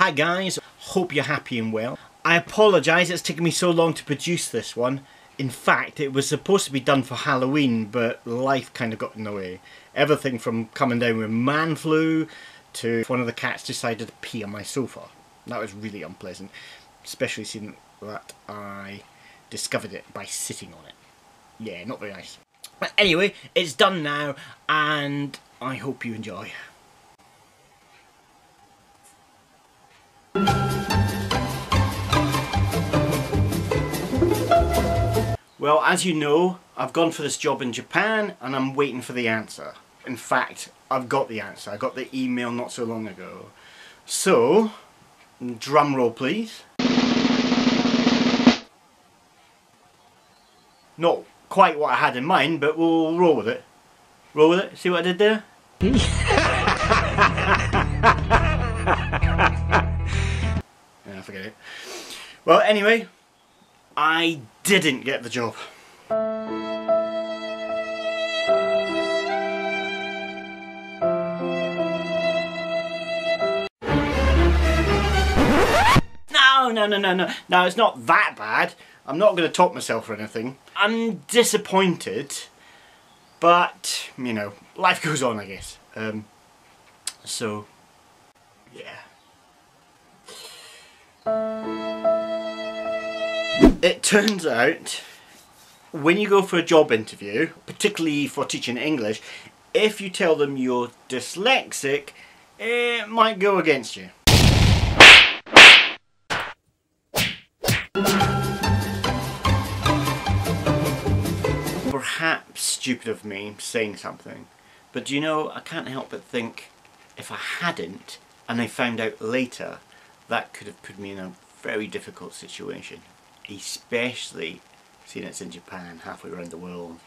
Hi guys, hope you're happy and well. I apologise it's taken me so long to produce this one. In fact, it was supposed to be done for Halloween, but life kind of got in the way. Everything from coming down with man flu to if one of the cats decided to pee on my sofa. That was really unpleasant, especially seeing that I discovered it by sitting on it. Yeah, not very nice. But anyway, it's done now and I hope you enjoy. Well, as you know, I've gone for this job in Japan and I'm waiting for the answer. In fact, I've got the answer. I got the email not so long ago. So, drum roll please. Not quite what I had in mind, but we'll roll with it. Roll with it? See what I did there? Yeah, forget it. Well, anyway, I didn't get the job. No, it's not that bad. I'm not going to top myself or anything. I'm disappointed, but, you know, life goes on, I guess. So, yeah. It turns out, when you go for a job interview, particularly for teaching English, if you tell them you're dyslexic, it might go against you. Perhaps stupid of me saying something, but you know, I can't help but think if I hadn't, and I found out later, that could have put me in a very difficult situation. Especially seeing it's in Japan, halfway around the world.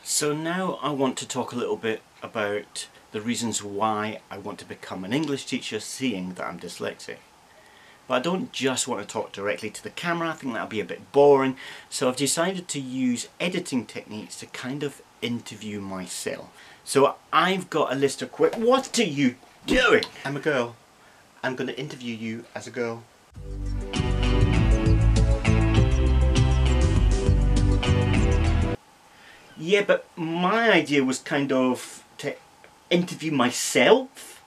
So now I want to talk a little bit about the reasons why I want to become an English teacher, seeing that I'm dyslexic. But I don't just want to talk directly to the camera, I think that'll be a bit boring, so I've decided to use editing techniques to kind of interview myself. So I've got a list of what are you doing? I'm a girl. I'm going to interview you as a girl. Yeah, but my idea was kind of to interview myself,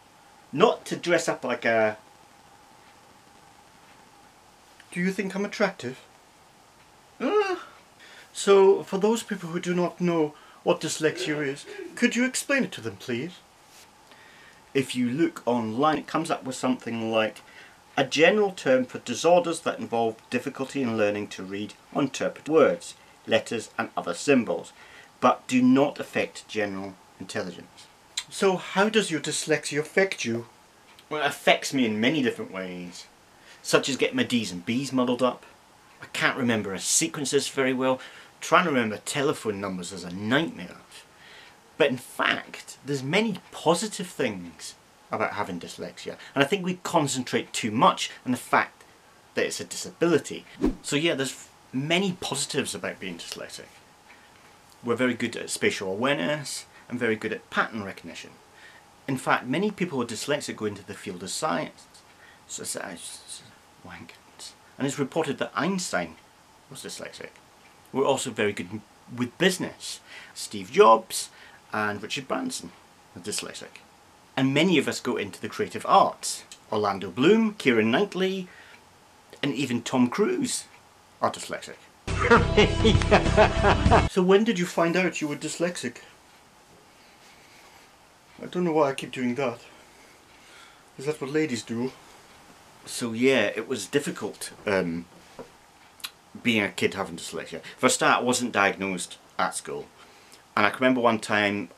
not to dress up like a... Do you think I'm attractive? So, for those people who do not know what dyslexia is, could you explain it to them, please? If you look online, it comes up with something like a general term for disorders that involve difficulty in learning to read or interpret words, letters and other symbols, but do not affect general intelligence. So how does your dyslexia affect you? Well, it affects me in many different ways, such as getting my D's and B's muddled up. I can't remember sequences very well. Trying to remember telephone numbers is a nightmare. But in fact, there's many positive things about having dyslexia, and I think we concentrate too much on the fact that it's a disability. So yeah, there's many positives about being dyslexic. We're very good at spatial awareness and very good at pattern recognition. In fact, many people with dyslexia go into the field of science. And it's reported that Einstein was dyslexic. We're also very good with business. Steve Jobs and Richard Branson are dyslexic. And many of us go into the creative arts. Orlando Bloom, Keira Knightley, and even Tom Cruise are dyslexic. So when did you find out you were dyslexic? I don't know why I keep doing that. Is that what ladies do? So yeah, it was difficult being a kid having dyslexia. For a start, I wasn't diagnosed at school. And I can remember one time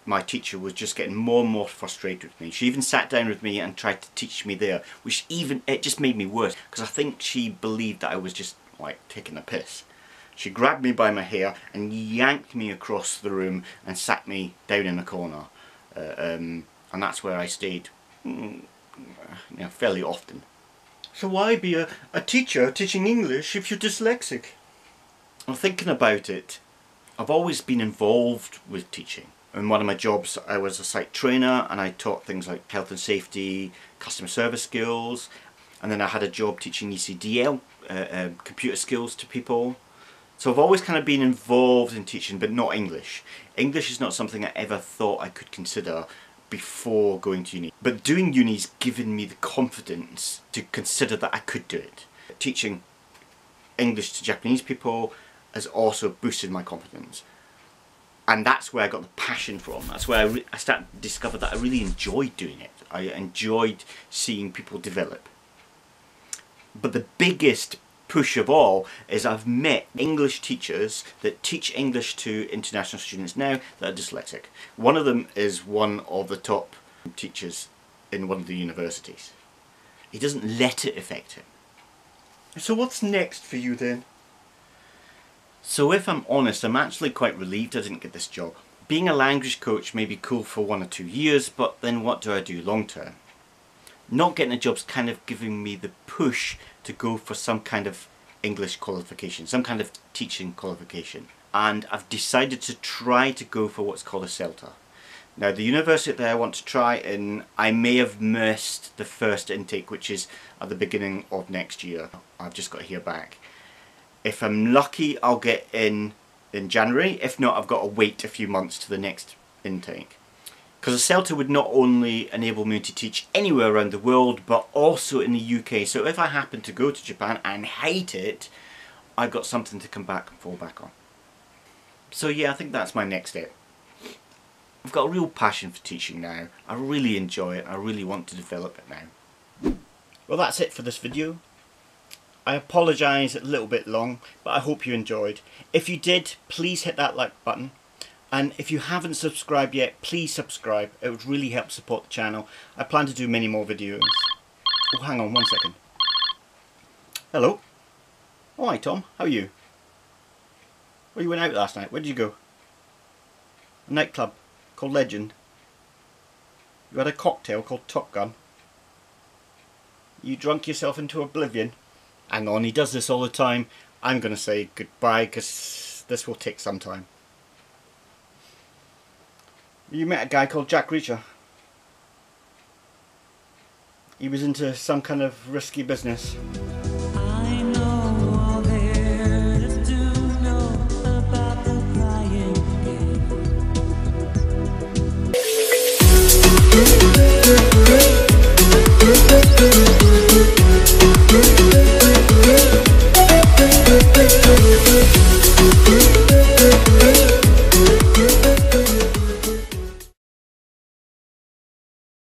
my teacher was just getting more and more frustrated with me. She even sat down with me and tried to teach me there, which it just made me worse, because I think she believed that I was just like taking a piss. She grabbed me by my hair and yanked me across the room and sat me down in a corner. And that's where I stayed fairly often. So why be a teacher teaching English if you're dyslexic? I'm thinking about it. I've always been involved with teaching. In one of my jobs I was a site trainer and I taught things like health and safety, customer service skills, and then I had a job teaching ECDL, computer skills to people. So I've always kind of been involved in teaching, but not English. English is not something I ever thought I could consider before going to uni. But doing uni's given me the confidence to consider that I could do it. Teaching English to Japanese people has also boosted my confidence. And that's where I got the passion from. That's where I started to discover that I really enjoyed doing it. I enjoyed seeing people develop. But the biggest push of all is I've met English teachers that teach English to international students now that are dyslexic. One of them is one of the top teachers in one of the universities. He doesn't let it affect him. So what's next for you then? So if I'm honest, I'm actually quite relieved I didn't get this job. Being a language coach may be cool for 1 or 2 years, but then what do I do long term? Not getting a job's kind of giving me the push to go for some kind of English qualification, some kind of teaching qualification. And I've decided to try to go for what's called a CELTA. Now the university that I want to try in, I may have missed the first intake, which is at the beginning of next year. I've just got to hear back. If I'm lucky, I'll get in January. If not, I've got to wait a few months to the next intake. Because a CELTA would not only enable me to teach anywhere around the world, but also in the UK. So if I happen to go to Japan and hate it, I've got something to come back and fall back on. So yeah, I think that's my next step. I've got a real passion for teaching now. I really enjoy it. I really want to develop it now. Well, that's it for this video. I apologise a little bit long, but I hope you enjoyed. If you did, please hit that like button. And if you haven't subscribed yet, please subscribe. It would really help support the channel. I plan to do many more videos. Oh, hang on 1 second. Hello. Oh, hi Tom, how are you? Well, you went out last night. Where did you go? A nightclub called Legend. You had a cocktail called Top Gun. You drunk yourself into oblivion. Hang on, he does this all the time. I'm going to say goodbye because this will take some time. You met a guy called Jack Reacher. He was into some kind of risky business.